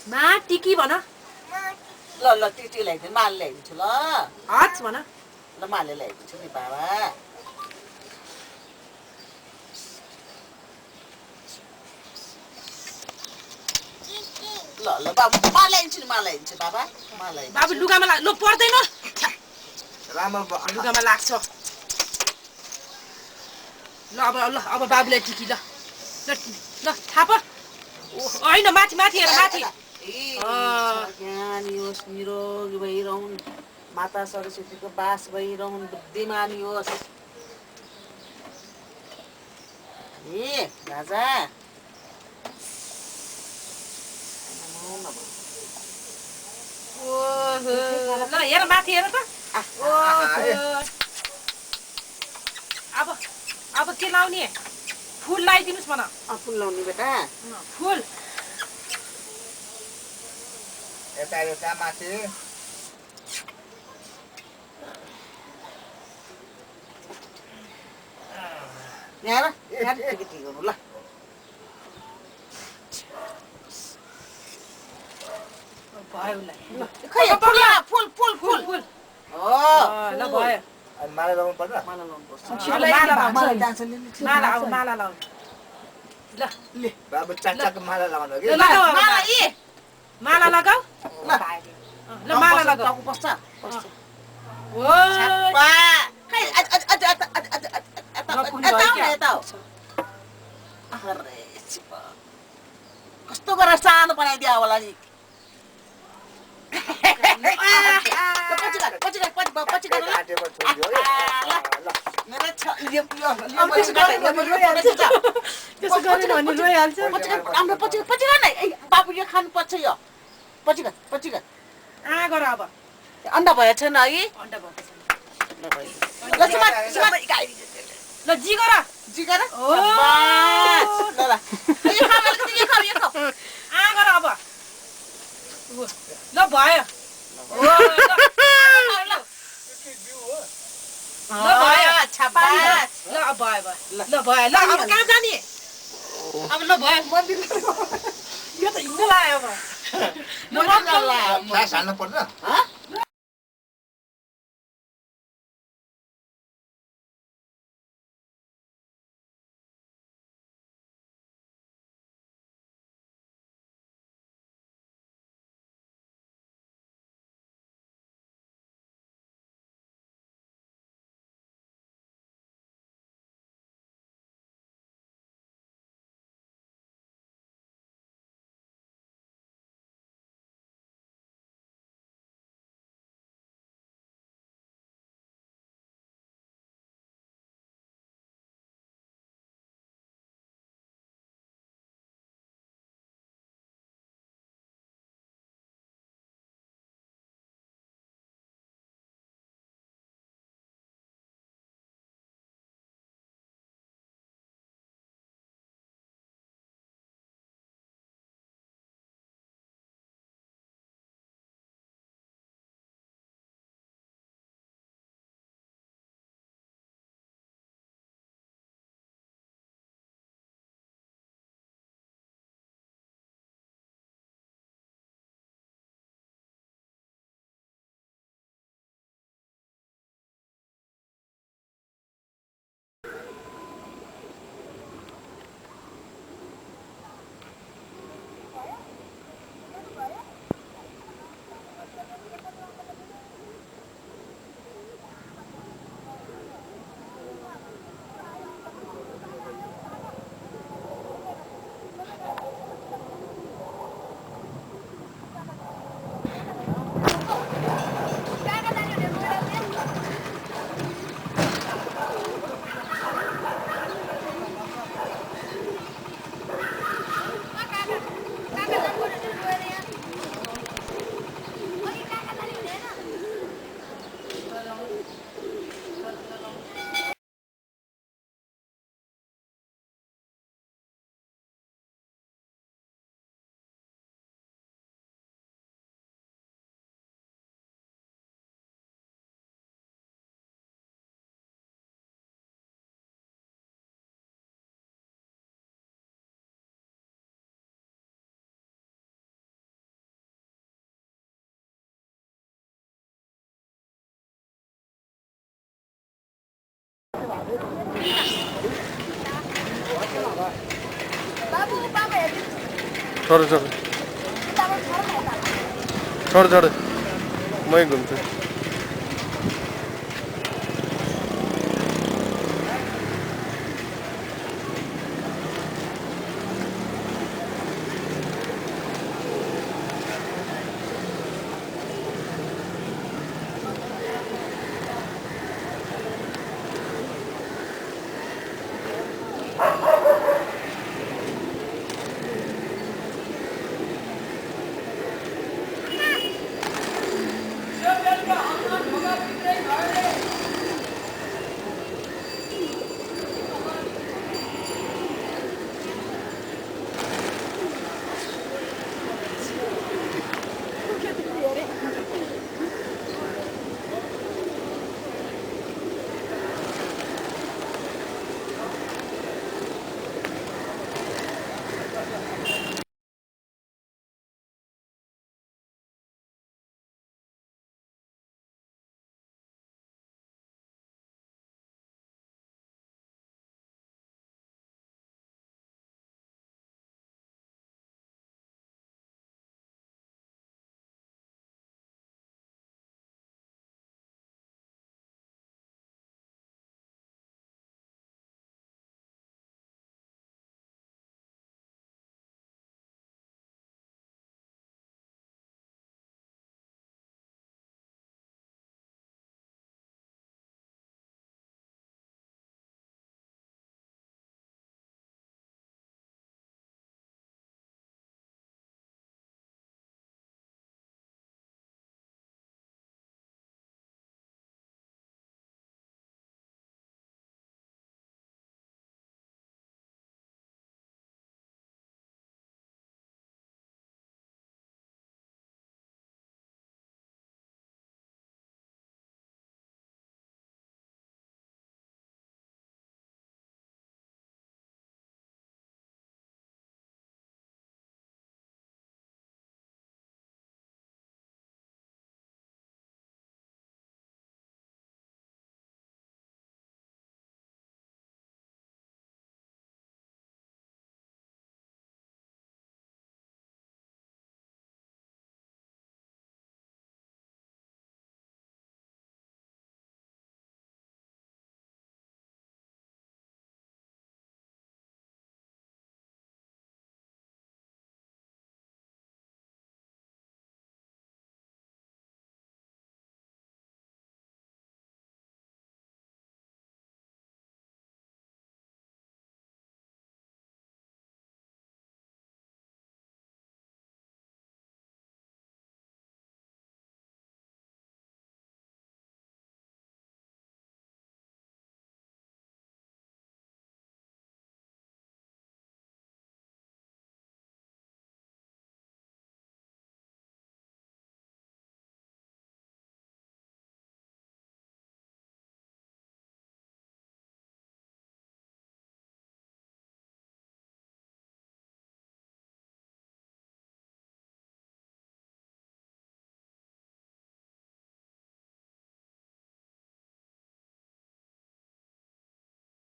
मा टिकी भन ल ल टिटी ल्याइदिनु माल ल्याइदिन्छु ल हच भन ल माले ल्याइदिन्छु नि बाबा ल ल बाबु माल ल्याइदिन्छु नि माल ल्याइदिन्छु बाबा माल ल्याइदिन्छु बाबु लुगामा ल पर्दैन राम्रो लुगामा लाग्छ ल अब बाबुलाई टिकी ल ल ल थाप होइन माथि माथि हेर माथि ज्ञानी होस् निरोगी भइरहन् माता सरस्वतीको बास भइरहन् बुद्धिमानी होस् ए राजा ल हेर माथि हेर त अब के लाउने फुल लगाइदिनुहोस् भन फुल लाउने बेटा फुल यता यता माथि यहाँ टिकी गर्नु ल भयो फुल फुल फुल फुल ल भयो अनि माला लगाउनु पर्छ माला लाउनु पर्छ माला अब माला लाउनु ल ले बाबु चाचाको माला लगाउनु कि माला यी माला लगाऊ ल माला लगाऊ पर्छ ओ कस्तो गरेर सानो बनाइदियो होला नि बाबु यो खानुपर्छ यो पछि गर अब अन्डा भएको छैन है अन्डा ल जी गर जिगर ओ गर अब ल भयो ल भयो ल भयो ल अब कहाँ जाने अब ल भयो मन्दिर यो त हिँड्न लाग्यो अब हाल्नु पर्छ छोड छोड छोड छोड मै घुम्छु